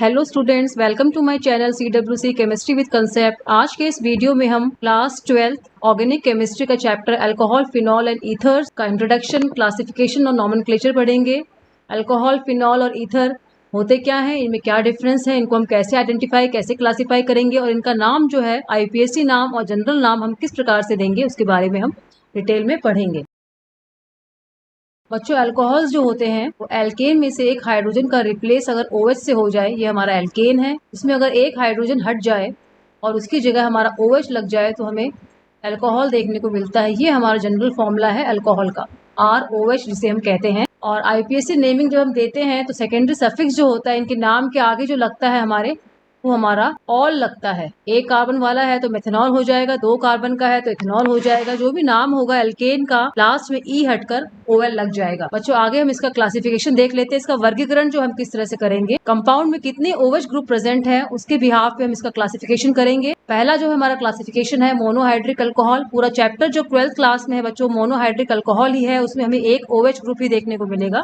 Hello students, welcome to my channel CWC chemistry with concept. आज के इस video में हम क्लास 12th ऑर्गेनिक केमिस्ट्री का chapter alcohol, phenol and ethers का इंट्रोडक्शन, क्लासिफिकेशन और नॉमेनक्लेचर पढ़ेंगे। अल्कोहल, फिनॉल और ईथर होते क्या हैं, इनमें क्या डिफरेंस है, इनको हम कैसे आइडेंटिफाई, कैसे क्लासीफाई करेंगे और इनका नाम जो है IUPAC नाम और जनरल नाम हम किस प्रकार से देंगे, उसके बारे में हम डिटेल में पढ़ेंगे। बच्चों, अल्कोहल्स जो होते हैं वो एल्केन में से एक हाइड्रोजन का रिप्लेस अगर OH से हो जाए, ये हमारा एल्केन है। इसमें अगर एक हाइड्रोजन हट जाए और उसकी जगह हमारा OH लग जाए तो हमें अल्कोहल देखने को मिलता है। ये हमारा जनरल फॉर्मूला है अल्कोहल का, ROH जिसे हम कहते हैं। और IUPAC नेमिंग जब हम देते हैं तो सेकेंडरी सफिक्स जो होता है इनके नाम के आगे जो लगता है हमारे, वो हमारा ऑल लगता है। एक कार्बन वाला है तो मेथनॉल हो जाएगा, दो कार्बन का है तो इथेनॉल हो जाएगा। जो भी नाम होगा एल्केन का, लास्ट में ई हटकर OL लग जाएगा। बच्चों, आगे हम इसका क्लासिफिकेशन देख लेते हैं। इसका वर्गीकरण जो हम किस तरह से करेंगे, कंपाउंड में कितने OH ग्रुप प्रेजेंट है उसके बिहाफ पे हम इसका क्लासिफिकेशन करेंगे। पहला जो हमारा क्लासिफिकेशन है मोनोहाइड्रिक अल्कोहल। पूरा चैप्टर जो 12th क्लास में है बच्चों मोनोहाइड्रिक अल्कोहल ही है, उसमें हमें एक OH ग्रुप ही देखने को मिलेगा।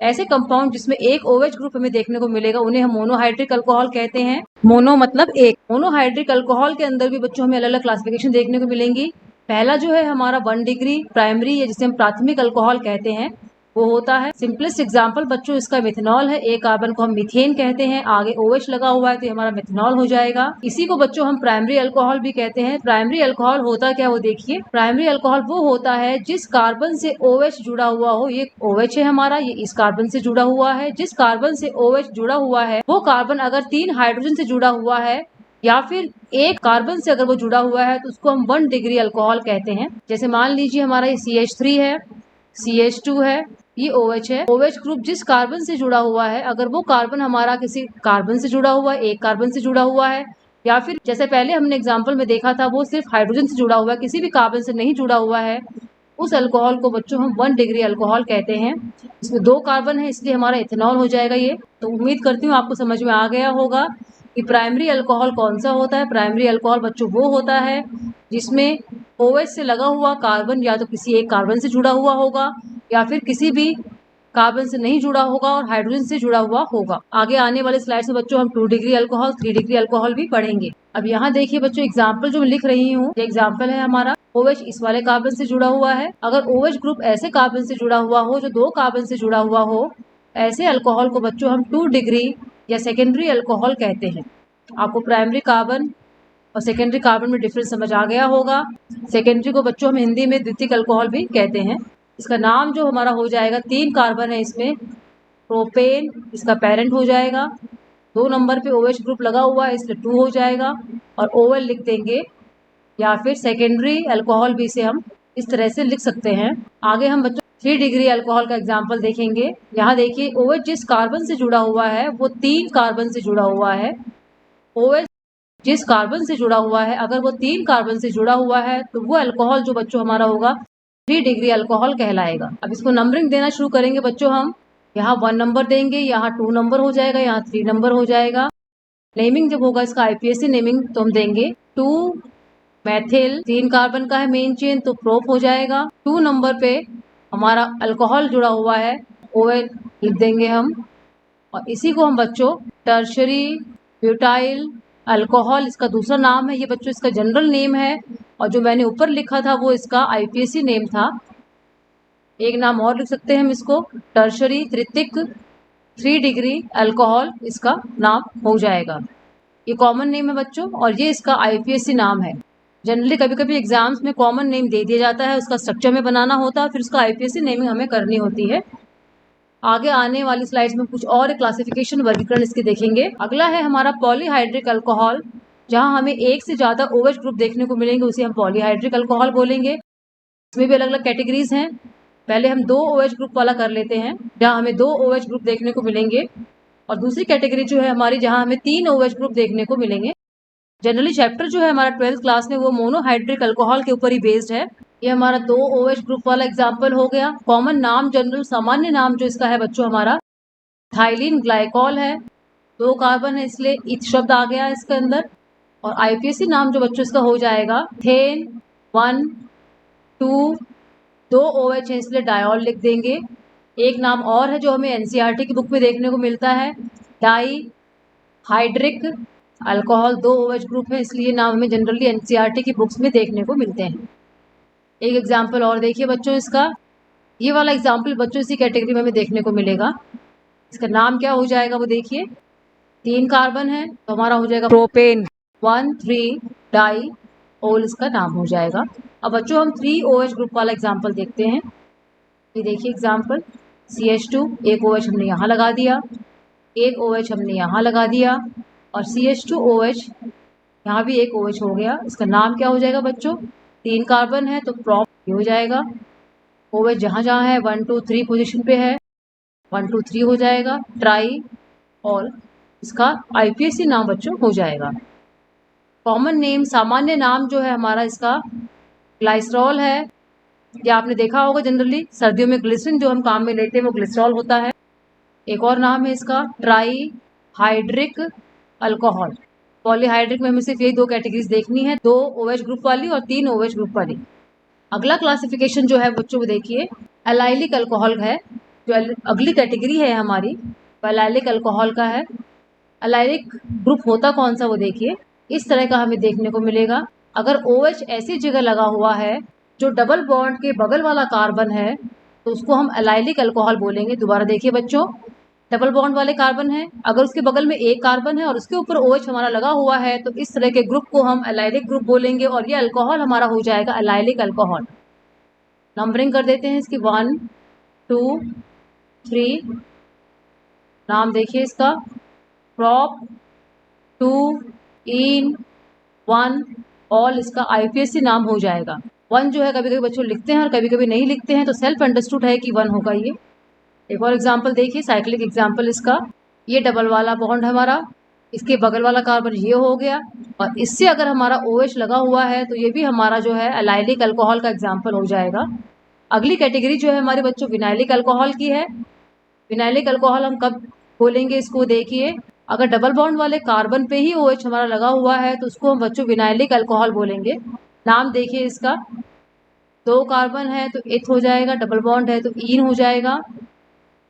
ऐसे कंपाउंड जिसमें एक OH ग्रुप हमें देखने को मिलेगा उन्हें हम मोनोहाइड्रिक अल्कोहल कहते हैं। मोनो मतलब एक। मोनोहाइड्रिक अल्कोहल के अंदर भी बच्चों हमें अलग अलग क्लासिफिकेशन देखने को मिलेंगी। पहला जो है हमारा 1 डिग्री प्राइमरी या जिसे हम प्राथमिक अल्कोहल कहते हैं, वो होता है। सिंपलेस्ट एग्जांपल बच्चों इसका मिथेनॉल है। एक कार्बन को हम मीथेन कहते हैं, आगे OH लगा हुआ है तो ये हमारा मिथेनॉल हो जाएगा। इसी को बच्चों हम प्राइमरी अल्कोहल भी कहते हैं। प्राइमरी अल्कोहल होता क्या, वो देखिए। प्राइमरी अल्कोहल वो होता है जिस कार्बन से OH जुड़ा हुआ हो। ये OH है हमारा, ये इस कार्बन से जुड़ा हुआ है। जिस कार्बन से OH जुड़ा हुआ है वो कार्बन अगर 3 हाइड्रोजन से जुड़ा हुआ है या फिर एक कार्बन से अगर वो जुड़ा हुआ है तो उसको हम 1 डिग्री अल्कोहल कहते हैं। जैसे मान लीजिए हमारा ये CH3 है, CH2 है, ये OH है। OH ग्रुप जिस कार्बन से जुड़ा हुआ है, अगर वो कार्बन हमारा किसी कार्बन से जुड़ा हुआ है, एक कार्बन से जुड़ा हुआ है, या फिर जैसे पहले हमने एग्जाम्पल में देखा था वो सिर्फ हाइड्रोजन से जुड़ा हुआ है, किसी भी कार्बन से नहीं जुड़ा हुआ है, उस अल्कोहल को बच्चों हम 1 डिग्री अल्कोहल कहते हैं। इसमें 2 कार्बन है इसलिए हमारा इथेनॉल हो जाएगा ये। तो उम्मीद करती हूँ आपको समझ में आ गया होगा कि प्राइमरी अल्कोहल कौन सा होता है। प्राइमरी अल्कोहल बच्चों वो होता है जिसमें OH से लगा हुआ कार्बन या तो किसी एक कार्बन से जुड़ा हुआ होगा या फिर किसी भी कार्बन से नहीं जुड़ा होगा और हाइड्रोजन से जुड़ा हुआ होगा। आगे आने वाले स्लाइड्स में बच्चों हम 2 डिग्री अल्कोहल, 3 डिग्री अल्कोहल भी पढ़ेंगे। अब यहाँ देखिए बच्चों, एग्जाम्पल जो मैं लिख रही हूँ, ये एग्जाम्पल है हमारा। OH इस वाले कार्बन से जुड़ा हुआ है। अगर OH ग्रुप ऐसे कार्बन से जुड़ा हुआ हो जो 2 कार्बन से जुड़ा हुआ हो, ऐसे अल्कोहल को बच्चों हम 2 डिग्री या सेकेंडरी अल्कोहल कहते हैं। आपको प्राइमरी कार्बन और सेकेंडरी कार्बन में डिफरेंस समझ आ गया होगा। सेकेंडरी को बच्चों हम हिंदी में द्वितीयक अल्कोहल भी कहते हैं। इसका नाम जो हमारा हो जाएगा, 3 कार्बन है इसमें, प्रोपेन इसका पेरेंट हो जाएगा। 2 नंबर पे OH ग्रुप लगा हुआ है इसलिए 2 हो जाएगा और OL लिख देंगे, या फिर सेकेंडरी अल्कोहल भी इसे हम इस तरह से लिख सकते हैं। आगे हम बच्चों 3 डिग्री अल्कोहल का एग्जाम्पल देखेंगे। यहाँ देखिए OH जिस कार्बन से जुड़ा हुआ है वो 3 कार्बन से जुड़ा हुआ है। OH जिस कार्बन से जुड़ा हुआ है, अगर वो 3 कार्बन से जुड़ा हुआ है तो वो अल्कोहल जो बच्चों हमारा होगा 3 डिग्री अल्कोहल कहलाएगा। अब इसको नंबरिंग देना शुरू करेंगे बच्चों हम। यहाँ 1 नंबर देंगे, यहाँ 2 नंबर हो जाएगा, यहाँ 3 नंबर हो जाएगा। नेमिंग जब होगा इसका IUPAC नेमिंग तो हम देंगे 2 मैथिल, 3 कार्बन का है मेन चेन तो प्रोप हो जाएगा। 2 नंबर पे हमारा अल्कोहल जुड़ा हुआ है, OL लिख देंगे हम। और इसी को हम बच्चों टर्शरी ब्यूटाइल अल्कोहल इसका दूसरा नाम है। ये बच्चों इसका जनरल नेम है और जो मैंने ऊपर लिखा था वो इसका IUPAC नेम था। एक नाम और लिख सकते हैं हम इसको, टर्शरी तृतीयक 3 डिग्री अल्कोहल इसका नाम हो जाएगा। ये कॉमन नेम है बच्चों और ये इसका IUPAC नाम है। जनरली कभी कभी एग्जाम्स में कॉमन नेम दे दिया जाता है, उसका स्ट्रक्चर में बनाना होता है, फिर उसका IUPAC नेमिंग हमें करनी होती है। आगे आने वाली स्लाइड्स में कुछ और क्लासिफिकेशन वर्गीकरण इसके देखेंगे। अगला है हमारा पॉलीहाइड्रिक अल्कोहल, जहां हमें एक से ज्यादा OH ग्रुप देखने को मिलेंगे, उसे हम पॉलीहाइड्रिक अल्कोहल बोलेंगे। इसमें भी अलग अलग कैटेगरीज हैं। पहले हम 2 OH ग्रुप वाला कर लेते हैं, जहां हमें 2 OH ग्रुप देखने को मिलेंगे, और दूसरी कैटेगरी जो है हमारी जहां हमें 3 OH ग्रुप देखने को मिलेंगे। जनरली चैप्टर जो है हमारा 12th क्लास में वो मोनोहाइड्रिक अल्कोहल के ऊपर ही बेस्ड है। ये हमारा 2 OH ग्रुप वाला एग्जाम्पल हो गया। कॉमन नाम, जनरल सामान्य नाम जो इसका है बच्चों हमारा थाइलिन ग्लाइकॉल है। 2 कार्बन है इसलिए इथ शब्द आ गया इसके अंदर। और IUPAC नाम जो बच्चों इसका हो जाएगा थेन 1 2, 2 OH है इसलिए डायोल लिख देंगे। एक नाम और है जो हमें NCERT की बुक में देखने को मिलता है, di hydric alcohol 2 OH group है, इसलिए नाम हमें जनरली एनसीईआरटी की बुक्स में देखने को मिलते हैं। एक एग्जाम्पल और देखिए बच्चों इसका, ये वाला एग्जाम्पल बच्चों इसी कैटेगरी में हमें देखने को मिलेगा। इसका नाम क्या हो जाएगा वो देखिए, 3 कार्बन है तो हमारा हो जाएगा प्रोपेन 1,3 डाई ओल, इसका नाम हो जाएगा। अब बच्चों हम 3 OH ग्रुप वाला एग्जाम्पल देखते हैं। ये देखिए एग्जाम्पल, CH2 एक OH हमने यहाँ लगा दिया, एक OH हमने यहाँ लगा दिया और CH2OH यहाँ भी एक OH हो गया। इसका नाम क्या हो जाएगा बच्चों, 3 कार्बन है तो प्रॉप हो जाएगा। OH जहाँ जहाँ है 1 2 3 पोजीशन पे है, 1 2 3 हो जाएगा ट्राई, और इसका IPSC नाम बच्चों हो जाएगा। कॉमन नेम सामान्य नाम जो है हमारा इसका ग्लाइसरॉल है, या आपने देखा होगा जनरली सर्दियों में ग्लिसरीन जो हम काम में लेते हैं वो ग्लिसरॉल होता है। एक और नाम है इसका ट्राई हाइड्रिक अल्कोहल। पॉलीहाइड्रिक में हमें सिर्फ यही 2 कैटेगरीज देखनी है, 2 OH ग्रुप वाली और 3 OH ग्रुप वाली। अगला क्लासिफिकेशन जो है बच्चों को देखिए, एलाइलिक अल्कोहल है, जो अगली कैटेगरी है हमारी वो एलाइलिक अल्कोहल का है। एलाइलिक ग्रुप होता कौन सा वो देखिए, इस तरह का हमें देखने को मिलेगा। अगर OH ऐसी जगह लगा हुआ है जो डबल बॉन्ड के बगल वाला कार्बन है तो उसको हम एलाइलिक अल्कोहल बोलेंगे। दोबारा देखिए बच्चों, डबल बॉन्ड वाले कार्बन है, अगर उसके बगल में एक कार्बन है और उसके ऊपर OH हमारा लगा हुआ है तो इस तरह के ग्रुप को हम एलाइलिक ग्रुप बोलेंगे और ये अल्कोहल हमारा हो जाएगा एलाइलिक अल्कोहल। नंबरिंग कर देते हैं इसकी 1 2 3। नाम देखिए इसका, प्रॉप 2 इन 1 ऑल, इसका IPSC नाम हो जाएगा। 1 जो है कभी कभी बच्चों लिखते हैं और कभी कभी नहीं लिखते हैं, तो सेल्फ अंडरस्टूड है कि 1 होगा ये। एक और एग्जाम्पल देखिए, साइक्लिक एग्जाम्पल इसका, ये डबल वाला बॉन्ड हमारा, इसके बगल वाला कार्बन ये हो गया और इससे अगर हमारा OH लगा हुआ है तो ये भी हमारा जो है एलाइलिक अल्कोहल का एग्जाम्पल हो जाएगा। अगली कैटेगरी जो है हमारे बच्चों विनाइलिक अल्कोहल की है। विनाइलिक अल्कोहल हम कब बोलेंगे इसको देखिए, अगर डबल बॉन्ड वाले कार्बन पे ही OH हमारा लगा हुआ है तो उसको हम बच्चों विनाइलिक अल्कोहल बोलेंगे। नाम देखिए इसका, 2 कार्बन है तो एथ हो जाएगा, डबल बॉन्ड है तो ईन हो जाएगा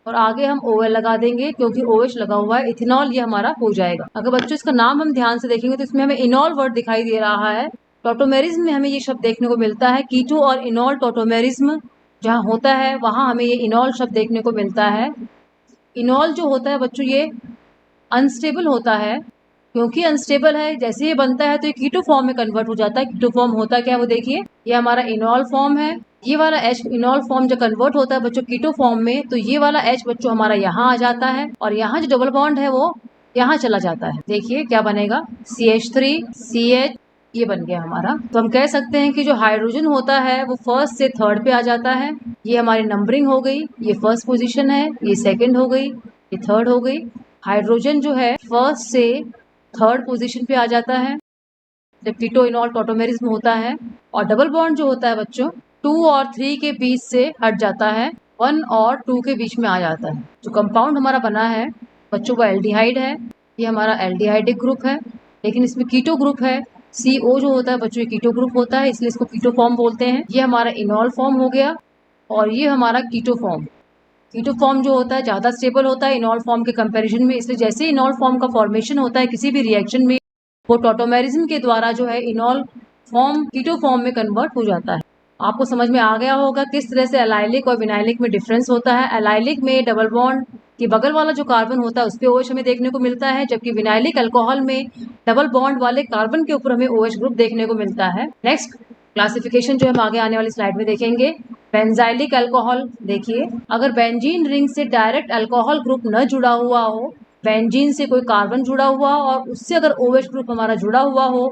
और आगे हम OL लगा देंगे क्योंकि OH लगा हुआ है, इथेनॉल ये हमारा हो जाएगा। अगर बच्चों इसका नाम हम ध्यान से देखेंगे तो इसमें हमें इनॉल वर्ड दिखाई दे रहा है। टॉटोमेरिज्म में हमें ये शब्द देखने को मिलता है, कीटो और इनॉल टॉटोमेरिज्म जहाँ होता है वहाँ हमें ये इनॉल शब्द देखने को मिलता है। इनॉल जो होता है बच्चों ये अनस्टेबल होता है, क्योंकि अनस्टेबल है जैसे ये बनता है तो ये कीटो फॉर्म में कन्वर्ट हो जाता है। कीटो फॉर्म होता क्या है वो देखिए, ये हमारा इनॉल फॉर्म है, ये वाला H इनॉल फॉर्म जब कन्वर्ट होता है बच्चों कीटो फॉर्म में तो ये वाला H बच्चों हमारा यहाँ आ जाता है और यहाँ जो डबल बॉन्ड है वो यहाँ चला जाता है। देखिए क्या बनेगा, CH3 CH, ये बन गया हमारा। तो हम कह सकते हैं कि जो हाइड्रोजन होता है वो फर्स्ट से थर्ड पे आ जाता है। ये हमारी नंबरिंग हो गई, ये फर्स्ट पोजीशन है, ये सेकंड हो गई, ये थर्ड हो गई। हाइड्रोजन जो है फर्स्ट से थर्ड पोजीशन पे आ जाता है जब कीटो इनॉल टॉटोमेरिज्म होता है। और डबल बॉन्ड जो होता है बच्चों 2 और 3 के बीच से हट जाता है, 1 और 2 के बीच में आ जाता है। जो कंपाउंड हमारा बना है बच्चों वो एल्डिहाइड है, ये हमारा एल्डिहाइडिक ग्रुप है, लेकिन इसमें कीटो ग्रुप है। CO जो होता है बच्चों ये कीटो ग्रुप होता है इसलिए इसको कीटो फॉर्म बोलते हैं। ये हमारा इनॉल फॉर्म हो गया और ये हमारा कीटो फॉर्म। कीटो फॉर्म जो होता है ज़्यादा स्टेबल होता है इनॉल फॉर्म के कंपैरिजन में, इसलिए जैसे इनॉल फॉर्म का फॉर्मेशन होता है किसी भी रिएक्शन में वो टॉटोमेरिज्म के द्वारा जो है इनॉल फॉर्म कीटो फॉर्म में कन्वर्ट हो जाता है। आपको समझ में आ गया होगा किस तरह से एलाइलिक और विनाइलिक में डिफरेंस होता है। एलाइलिक में डबल बॉन्ड के बगल वाला जो कार्बन होता है उस पे OH हमें देखने को मिलता है, जबकि विनाइलिक अल्कोहल में डबल बॉन्ड वाले कार्बन के ऊपर हमें OH ग्रुप देखने को मिलता है। नेक्स्ट क्लासिफिकेशन जो हम आगे आने वाली स्लाइड में देखेंगे, बेंजाइलिक अल्कोहल। देखिए अगर बेंजीन रिंग से डायरेक्ट अल्कोहल ग्रुप न जुड़ा हुआ हो, बेंजीन से कोई कार्बन जुड़ा हुआ और उससे अगर OH ग्रुप हमारा जुड़ा हुआ हो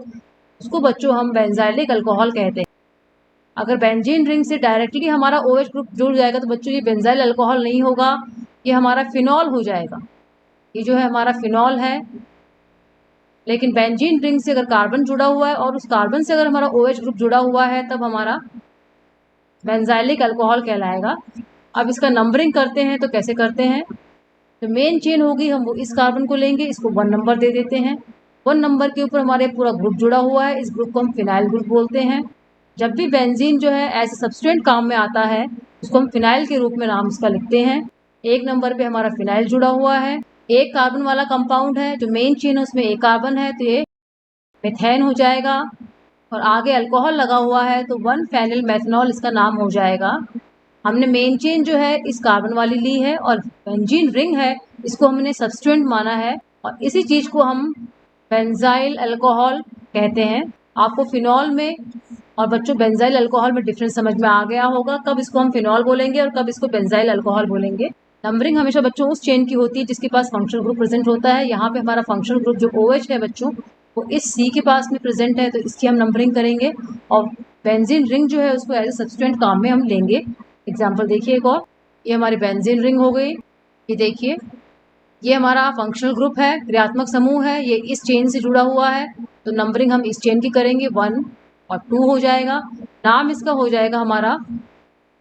उसको बच्चों हम बेंजाइलिक अल्कोहल कहते हैं। अगर बेंजीन रिंग से डायरेक्टली हमारा OH ग्रुप जुड़ जाएगा तो बच्चों ये बेंजाइल अल्कोहल नहीं होगा, ये हमारा फिनॉल हो जाएगा। ये जो है हमारा फिनॉल है, लेकिन बेंजीन रिंग से अगर कार्बन जुड़ा हुआ है और उस कार्बन से अगर हमारा OH ग्रुप जुड़ा हुआ है तब हमारा बेंजाइलिक अल्कोहल कहलाएगा। अब इसका नंबरिंग करते हैं तो कैसे करते हैं, तो मेन चेन होगी, हम वो इस कार्बन को लेंगे, इसको 1 नंबर दे देते हैं, 1 नंबर के ऊपर हमारे पूरा ग्रुप जुड़ा हुआ है, इस ग्रुप को हम फिनाइल ग्रुप बोलते हैं। जब भी बेंजीन जो है एज सब्सटेंट काम में आता है उसको हम फिनाइल के रूप में नाम उसका लिखते हैं। 1 नंबर पे हमारा फिनाइल जुड़ा हुआ है, एक कार्बन वाला कंपाउंड है, जो मेन चेन है उसमें एक कार्बन है, तो ये मिथेन हो जाएगा। और आगे अल्कोहल लगा हुआ है तो 1 फेनिल मेथनॉल इसका नाम हो जाएगा। हमने मेन चेन जो है इस कार्बन वाली ली है और बेंजीन रिंग है इसको हमने सब्स्टिट्यूएंट माना है, और इसी चीज को हम बेंजाइल अल्कोहल कहते हैं। आपको फिनॉल में और बच्चों बेंजाइल अल्कोहल में डिफरेंस समझ में आ गया होगा, कब इसको हम फिनॉल बोलेंगे और कब इसको बेंजाइल अल्कोहल बोलेंगे। नंबरिंग हमेशा बच्चों उस चेन की होती है जिसके पास फंक्शनल ग्रुप प्रेजेंट होता है। यहाँ पे हमारा फंक्शनल ग्रुप जो OH है बच्चों वो इस C के पास में प्रेजेंट है, तो इसकी हम नंबरिंग करेंगे और बेंजीन रिंग जो है उसको एज ए सब्स्टिट्यूएंट काम में हम लेंगे। एग्जाम्पल देखिए एक और, ये हमारी बेंजीन रिंग हो गई। ये देखिए ये हमारा फंक्शनल ग्रुप है, क्रियात्मक समूह है, ये इस चेन से जुड़ा हुआ है, तो नंबरिंग हम इस चेन की करेंगे 1 और 2 हो जाएगा। नाम इसका हो जाएगा हमारा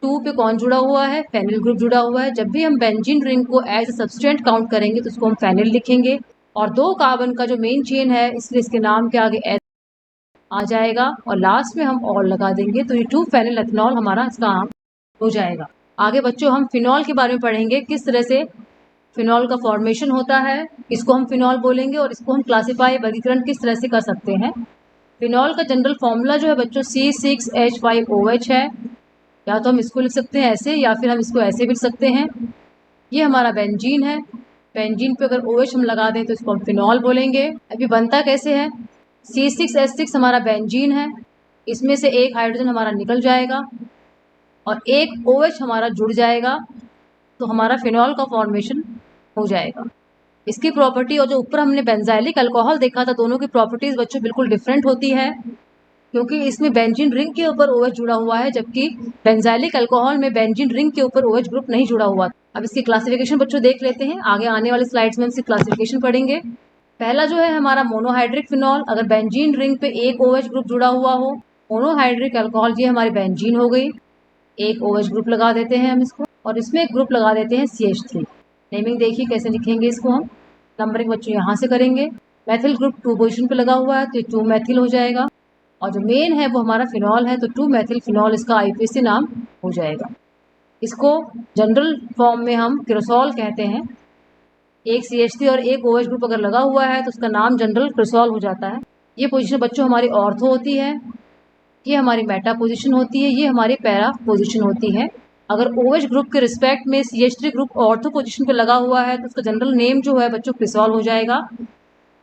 2 पे कौन जुड़ा हुआ है, फेनिल ग्रुप जुड़ा हुआ है। जब भी हम बेंजीन रिंग को एज ए सब्सटेंट काउंट करेंगे तो उसको हम फेनिल लिखेंगे, और 2 कार्बन का जो मेन चेन है इसलिए इसके नाम के आगे एच आ जाएगा और लास्ट में हम ऑल लगा देंगे, तो ये 2 फेनिल एथनॉल हमारा इसका नाम हो जाएगा। आगे बच्चों हम फिनॉल के बारे में पढ़ेंगे, किस तरह से फिनॉल का फॉर्मेशन होता है, इसको हम फिनॉल बोलेंगे और इसको हम क्लासिफाई वर्गीकरण किस तरह से कर सकते हैं। फिनॉल का जनरल फॉर्मूला जो है बच्चों C6H5OH है, या तो हम इसको लिख सकते हैं ऐसे या फिर हम इसको ऐसे भी लिख सकते हैं। ये हमारा बेंजीन है, बेंजीन पे अगर OH हम लगा दें तो इसको हम फिनॉल बोलेंगे। अभी बनता कैसे है, C6H6 हमारा बेंजीन है, इसमें से एक हाइड्रोजन हमारा निकल जाएगा और एक OH हमारा जुड़ जाएगा, तो हमारा फिनॉल का फॉर्मेशन हो जाएगा। इसकी प्रॉपर्टी और जो ऊपर हमने बेंजाइलिक अल्कोहल देखा था, दोनों की प्रॉपर्टीज बच्चों बिल्कुल डिफरेंट होती है, क्योंकि इसमें बेंजीन रिंग के ऊपर OH जुड़ा हुआ है, जबकि बेंजाइलिक अल्कोहल में बेंजीन रिंग के ऊपर OH ग्रुप नहीं जुड़ा हुआ। अब इसकी क्लासिफिकेशन बच्चों देख लेते हैं, आगे आने वाले स्लाइड्स में हम इसकी क्लासिफिकेशन पढ़ेंगे। पहला जो है हमारा मोनोहाइड्रिक फिनॉल, अगर बेंजीन रिंग पे एक OH ग्रुप जुड़ा हुआ हो, मोनोहाइड्रिक अल्कोहल, ये हमारी बेंजीन हो गई, एक OH ग्रुप लगा देते हैं हम इसको और इसमें एक ग्रुप लगा देते हैं CH3। नेमिंग देखिए कैसे लिखेंगे इसको हम, नंबरिंग बच्चों यहाँ से करेंगे। मैथिल ग्रुप 2 पोजीशन पे लगा हुआ है तो 2 मैथिल हो जाएगा, और जो मेन है वो हमारा फिनॉल है तो 2 मैथिल फिनॉल इसका IUPAC नाम हो जाएगा। इसको जनरल फॉर्म में हम क्रिसॉल कहते हैं। एक CH3 और एक OH ग्रुप अगर लगा हुआ है तो उसका नाम जनरल क्रिसॉल हो जाता है। ये पोजीशन बच्चों हमारी ऑर्थो होती है, ये हमारी मेटा पोजीशन होती है, ये हमारी पैरा पोजीशन होती है। अगर OH ग्रुप के रिस्पेक्ट में CH3 ग्रुप ऑर्थो पोजीशन पे लगा हुआ है तो उसका जनरल नेम जो है बच्चों क्रिसॉल हो जाएगा।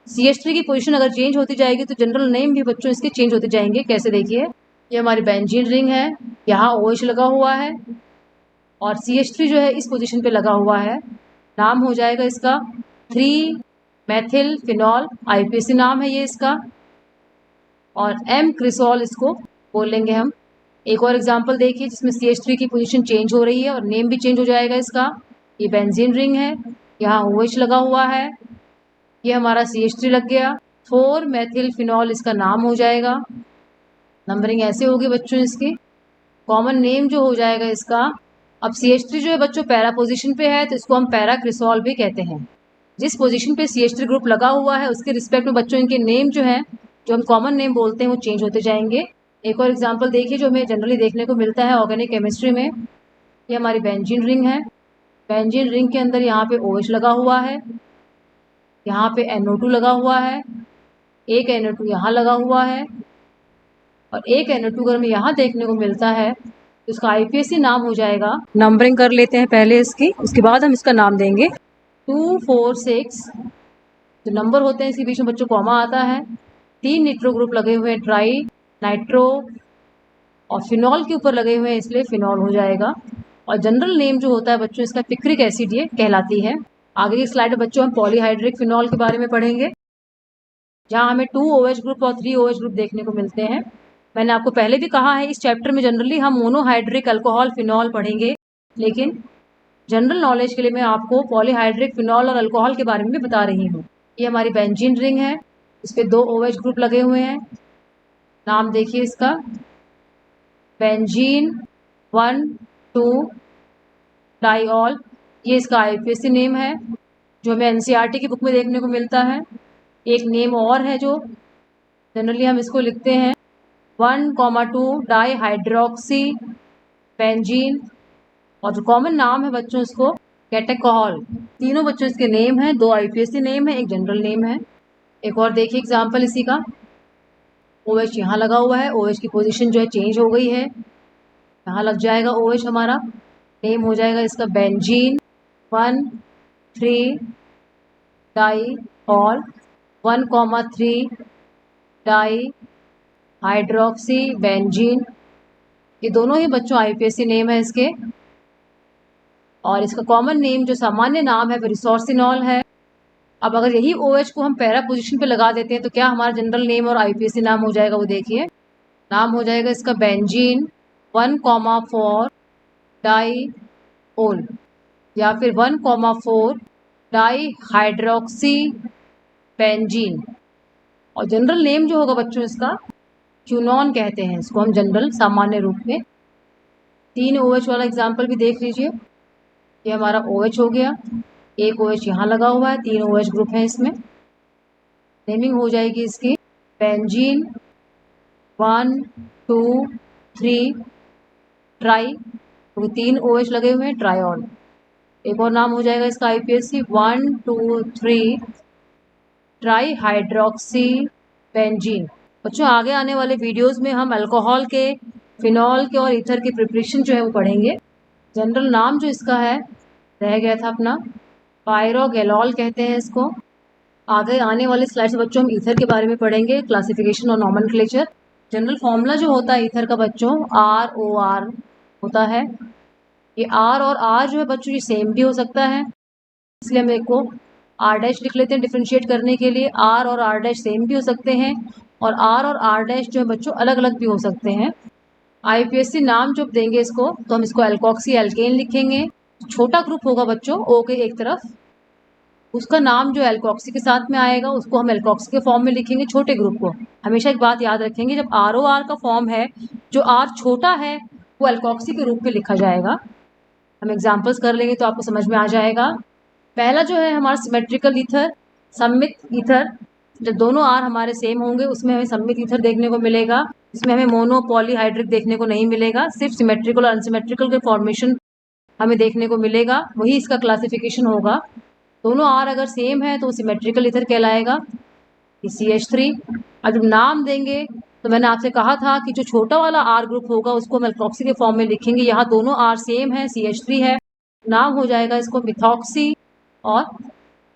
CH3 की पोजीशन अगर चेंज होती जाएगी तो जनरल नेम भी बच्चों इसके चेंज होते जाएंगे। कैसे देखिए, ये हमारी बेंजीन रिंग है, यहाँ OH लगा हुआ है और CH3 जो है इस पोजीशन पे लगा हुआ है, नाम हो जाएगा इसका 3 मैथिल फिनॉल, IUPAC नाम है ये इसका, और M क्रिसॉल इसको बोल लेंगे हम। एक और एग्जांपल देखिए जिसमें CH3 की पोजीशन चेंज हो रही है और नेम भी चेंज हो जाएगा इसका। ये बेंजीन रिंग है, यहाँ OH लगा हुआ है, ये हमारा CH3 लग गया, 4 मैथिल फिनॉल इसका नाम हो जाएगा। नंबरिंग ऐसे होगी बच्चों इसकी, कॉमन नेम जो हो जाएगा इसका। अब CH3 जो है बच्चों पैरा पोजीशन पे है तो इसको हम पैरा क्रिसॉल भी कहते हैं। जिस पोजीशन पे CH3 ग्रुप लगा हुआ है उसके रिस्पेक्ट में बच्चों इनके नेम जो है, जो हम कॉमन नेम बोलते हैं, वो चेंज होते जाएंगे। एक और एग्जांपल देखिए जो हमें जनरली देखने को मिलता है ऑर्गेनिक केमिस्ट्री में, ये हमारी बेंजीन रिंग है, बेंजीन रिंग के अंदर यहाँ पे OH लगा हुआ है, यहाँ पे NO2 लगा हुआ है, एक NO2 यहाँ लगा हुआ है और एक NO2 अगर हमें यहाँ देखने को मिलता है तो इसका IUPAC नाम हो जाएगा। नंबरिंग कर लेते हैं पहले इसकी, उसके बाद हम इसका नाम देंगे। 2 4 6 जो नंबर होते हैं इसके बीच में बच्चों कॉमा आता है। 3 निट्रो ग्रुप लगे हुए हैं, ट्राई नाइट्रो, और फिनॉल के ऊपर लगे हुए हैं इसलिए फिनॉल हो जाएगा। और जनरल नेम जो होता है बच्चों इसका पिक्रिक एसिड ये कहलाती है। आगे की स्लाइड में बच्चों हम पॉलीहाइड्रिक फिनॉल के बारे में पढ़ेंगे, जहाँ हमें 2 OH ग्रुप और 3 OH ग्रुप देखने को मिलते हैं। मैंने आपको पहले भी कहा है इस चैप्टर में जनरली हम मोनोहाइड्रिक अल्कोहल फिनॉल पढ़ेंगे, लेकिन जनरल नॉलेज के लिए मैं आपको पॉलीहाइड्रिक फिनॉल और अल्कोहल के बारे में भी बता रही हूँ। ये हमारी बेंजीन रिंग है, इस पे 2 OH ग्रुप लगे हुए हैं, नाम देखिए इसका बेंजीन 1 2 डाइऑल, ये इसका IUPAC नेम है जो हमें NCERT की बुक में देखने को मिलता है। एक नेम और है जो जनरली हम इसको लिखते हैं 1,2 डाई हाइड्रोक्सी बेंजीन, और जो कॉमन नाम है बच्चों इसको कैटेकोहॉल। तीनों बच्चों इसके नेम हैं, 2 आईपीएससी नेम है, एक जनरल नेम है। एक और देखिए एग्जाम्पल इसी का। OH यहाँ लगा हुआ है, OH की पोजीशन जो है चेंज हो गई है, यहाँ लग जाएगा OH हमारा। नेम हो जाएगा इसका benzene 1,3 diol 1,3 di hydroxy benzene. ये दोनों ही बच्चों आईपीएससी नेम है इसके। और इसका कॉमन नेम जो सामान्य नाम है वो रिसोर्सिनॉल है। अब अगर यही OH को हम पैरा पोजीशन पे लगा देते हैं तो क्या हमारा जनरल नेम और आईपीएससी नाम हो जाएगा, वो देखिए। नाम हो जाएगा इसका बेंजीन 1,4 डाइओल या फिर 1,4 डाई हाइड्रोक्सी बेंजीन। और जनरल नेम जो होगा बच्चों इसका क्यूनॉन कहते हैं इसको हम जनरल सामान्य रूप में। 3 OH वाला एग्जाम्पल भी देख लीजिए। ये हमारा OH हो गया, एक OH यहाँ लगा हुआ है, 3 OH ग्रुप है इसमें। नेमिंग हो जाएगी इसकी बेंजीन 1, 2, 3 ट्राई, क्योंकि 3 OH लगे हुए हैं, ट्राइऑल। एक और नाम हो जाएगा इसका आईपीएससी 1, 2, 3 ट्राई हाइड्रोक्सी बेंजीन। बच्चों आगे आने वाले वीडियोस में हम अल्कोहल के, फिनॉल के और ईथर के प्रिपरेशन जो है वो पढ़ेंगे। जनरल नाम जो इसका है रह गया था अपना पायरोगेलॉल कहते हैं इसको। आगे आने वाले स्लाइड से बच्चों हम ईथर के बारे में पढ़ेंगे, क्लासिफिकेशन और नॉमेनक्लेचर। जनरल फॉर्मूला जो होता है ईथर का बच्चों ROR होता है। ये R और R जो है बच्चों ये सेम भी हो सकता है, इसलिए हम इसको R' लिख लेते हैं डिफ्रेंशिएट करने के लिए। R और R' सेम भी हो सकते हैं और R और R' जो है बच्चों अलग अलग भी हो सकते हैं। आईपीएससी नाम जब देंगे इसको तो हम इसको एल्कोक्सी एल्केन लिखेंगे। छोटा ग्रुप होगा बच्चों O के एक तरफ, उसका नाम जो एल्कोक्सी के साथ में आएगा उसको हम एल्कोक्सी के फॉर्म में लिखेंगे छोटे ग्रुप को। हमेशा एक बात याद रखेंगे, जब ROR का फॉर्म है जो R छोटा है वो एल्कोक्सी के रूप में लिखा जाएगा। हम एग्जाम्पल्स कर लेंगे तो आपको समझ में आ जाएगा। पहला जो है हमारा सिमेट्रिकल ईथर, सममित ईथर। जब दोनों R हमारे सेम होंगे उसमें हमें सममित ईथर देखने को मिलेगा। इसमें हमें मोनो पॉलीहाइड्रिक देखने को नहीं मिलेगा, सिर्फ सिमेट्रिकल और अनसिमेट्रिकल के फॉर्मेशन हमें देखने को मिलेगा, वही इसका क्लासिफिकेशन होगा। दोनों R अगर सेम है तो सिमेट्रिकल ईथर कहलाएगा, CH3। अब जब नाम देंगे तो मैंने आपसे कहा था कि जो छोटा वाला R ग्रुप होगा उसको हम एल्कोक्सी के फॉर्म में लिखेंगे। यहाँ दोनों R सेम है, CH3 है, नाम हो जाएगा इसको मिथॉक्सी और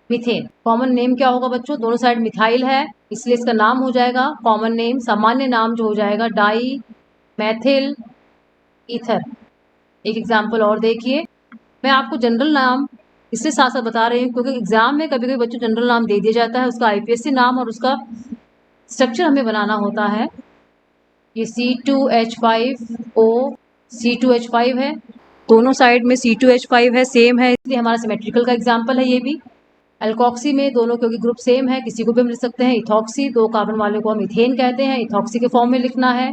मीथेन। कॉमन नेम क्या होगा बच्चों, दोनों साइड मिथाइल है इसलिए इसका नाम हो जाएगा कॉमन नेम, सामान्य नाम जो हो जाएगा डाई मैथिल ईथर। एक एग्जाम्पल और देखिए, मैं आपको जनरल नाम इसलिए साथ साथ बता रही हूँ क्योंकि एग्जाम में कभी कभी बच्चों जनरल नाम दे दिया जाता है, उसका आईपीएससी नाम और उसका स्ट्रक्चर हमें बनाना होता है। ये C2H5O C2H5 है, दोनों साइड में C2H5 है, सेम है, इसलिए हमारा सिमेट्रिकल का एग्जाम्पल है ये भी। एल्कोक्सी में दोनों क्योंकि ग्रुप सेम है किसी को भी हम लिख सकते हैं इथॉक्सी, 2 कार्बन वाले को हम इथेन कहते हैं, इथॉक्सी के फॉर्म में लिखना है।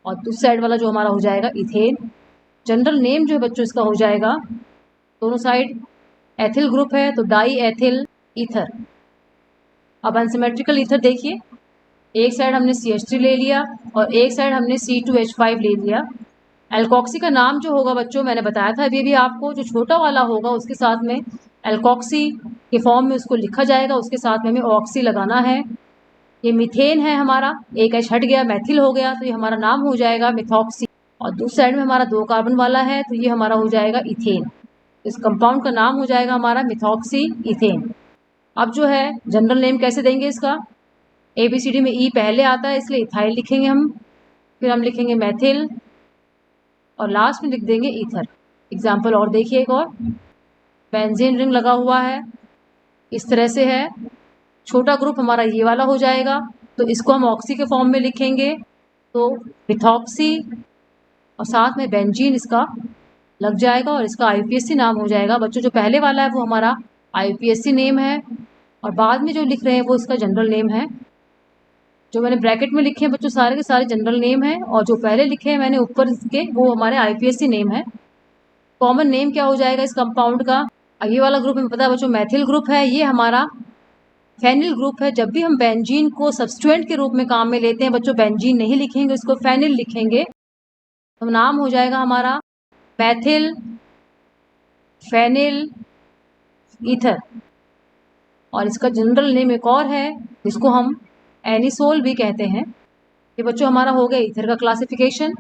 और दूसरी साइड वाला जो हमारा हो जाएगा इथेन। जनरल नेम जो है बच्चों इसका हो जाएगा, दोनों साइड एथिल ग्रुप है तो डाई एथिल ईथर। अब अनसिमेट्रिकल ईथर देखिए, एक साइड हमने CH3 ले लिया और एक साइड हमने C2H5 ले लिया। एल्कोक्सी का नाम जो होगा बच्चों मैंने बताया था अभी भी आपको, जो छोटा वाला होगा उसके साथ में एल्कोक्सी के फॉर्म में उसको लिखा जाएगा, उसके साथ में हमें ऑक्सी लगाना है। ये मीथेन है हमारा, एक H हट गया, मैथिल हो गया तो ये हमारा नाम हो जाएगा मिथॉक्सी। और दूसरी साइड में हमारा 2 कार्बन वाला है तो ये हमारा हो जाएगा इथेन। इस कंपाउंड का नाम हो जाएगा हमारा मिथॉक्सी इथेन। अब जो है जनरल नेम कैसे देंगे इसका, ABCD में E पहले आता है इसलिए इथाइल लिखेंगे हम, फिर हम लिखेंगे मैथिल और लास्ट में लिख देंगे ईथर। एग्जाम्पल और देखिए, एक और बेंजीन रिंग लगा हुआ है, इस तरह से है, छोटा ग्रुप हमारा ये वाला हो जाएगा तो इसको हम ऑक्सी के फॉर्म में लिखेंगे तो मिथॉक्सी और साथ में बेंजीन इसका लग जाएगा और इसका आईपीएससी नाम हो जाएगा। बच्चों जो पहले वाला है वो हमारा आईपीएससी नेम है और बाद में जो लिख रहे हैं वो इसका जनरल नेम है। जो मैंने ब्रैकेट में लिखे हैं बच्चों सारे के सारे जनरल नेम है और जो पहले लिखे हैं मैंने ऊपर इसके वो हमारे आईपीएससी नेम है। कॉमन नेम क्या हो जाएगा इस कंपाउंड का, ये वाला ग्रुप हमें पता है बच्चों मैथिल ग्रुप है, ये हमारा फेनिल ग्रुप है। जब भी हम बेंजीन को सब्सटेंट के रूप में काम में लेते हैं बच्चों बेंजीन नहीं लिखेंगे, इसको फेनिल लिखेंगे तो नाम हो जाएगा हमारा मैथिल फेनिल ईथर। और इसका जनरल नेम एक और है जिसको हम एनिसोल भी कहते हैं। ये बच्चों हमारा हो गया ईथर का क्लासिफिकेशन।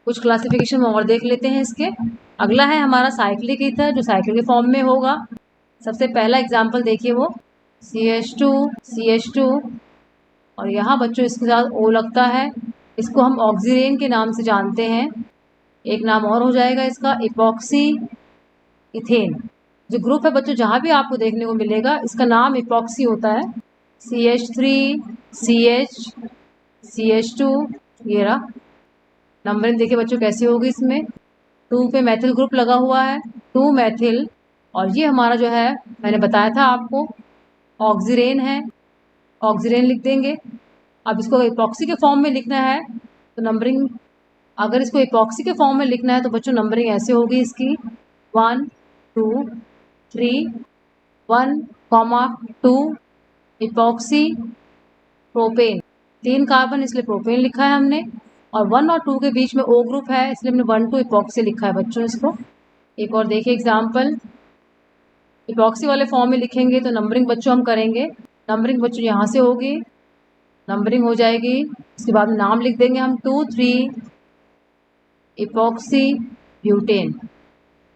कुछ क्लासिफिकेशन में और देख लेते हैं इसके। अगला है हमारा साइक्लिक ईथर, जो साइकिल के फॉर्म में होगा। सबसे पहला एग्जाम्पल देखिए, वो CH2 और यहाँ बच्चों इसके साथ O लगता है। इसको हम ऑक्सीरेन के नाम से जानते हैं। एक नाम और हो जाएगा इसका इपॉक्सी इथेन। जो ग्रुप है बच्चों जहाँ भी आपको देखने को मिलेगा इसका नाम इपॉक्सी होता है। CH3 CH CH2 ये रहा। नंबरिंग देखिए बच्चों कैसे होगी इसमें। 2 पे मैथिल ग्रुप लगा हुआ है, 2 मैथिल। और ये हमारा जो है मैंने बताया था आपको ऑक्सीरेन है, ऑक्सीरेन लिख देंगे। अब इसको इपॉक्सी के फॉर्म में लिखना है तो नंबरिंग, अगर इसको इपॉक्सी के फॉर्म में लिखना है तो बच्चों नंबरिंग ऐसे होगी इसकी 1 2 3 1 2 इपॉक्सी प्रोपेन। 3 कार्बन इसलिए प्रोपेन लिखा है हमने, और 1 और 2 के बीच में O ग्रुप है इसलिए हमने 1 2 इपॉक्सी लिखा है बच्चों इसको। एक और देखिए एग्जाम्पल, इपॉक्सी वाले फॉर्म में लिखेंगे तो नंबरिंग बच्चों हम करेंगे। नंबरिंग बच्चों यहाँ से होगी, नंबरिंग हो जाएगी। उसके बाद नाम लिख देंगे हम 2 3 इपॉक्सी ब्यूटेन।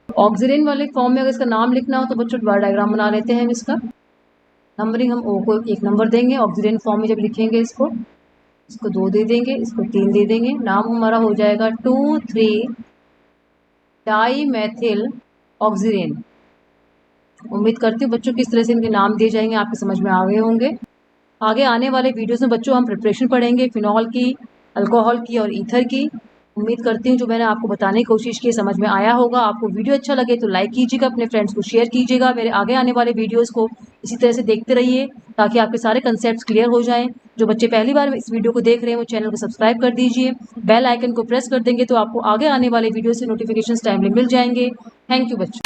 ऑक्सीडेन वाले फॉर्म में अगर इसका नाम लिखना हो तो बच्चों बार डायग्राम बना लेते हैं इसका। नंबरिंग हम O को 1 नंबर देंगे, ऑक्सीडेन फॉर्म में जब लिखेंगे इसको 2 दे देंगे, इसको 3 दे देंगे। नाम हमारा हो जाएगा 2 3 डाई मैथिल ऑक्सीडेन। उम्मीद करती हूँ बच्चों किस तरह से इनके नाम दिए जाएंगे आपके समझ में आ गए होंगे। आगे आने वाले वीडियोस में बच्चों हम प्रिपरेशन पढ़ेंगे फिनॉल की, अल्कोहल की और ईथर की। उम्मीद करती हूँ जो मैंने आपको बताने की कोशिश की समझ में आया होगा। आपको वीडियो अच्छा लगे तो लाइक कीजिएगा, अपने फ्रेंड्स को शेयर कीजिएगा। मेरे आगे आने वाले वीडियोस को इसी तरह से देखते रहिए ताकि आपके सारे कंसेप्ट क्लियर हो जाएं। जो बच्चे पहली बार इस वीडियो को देख रहे हैं वो चैनल को सब्सक्राइब कर दीजिए, बेल आइकन को प्रेस कर देंगे तो आपको आगे आने वाले वीडियो से नोटिफिकेशन टाइमली मिल जाएंगे। थैंक यू बच्चों।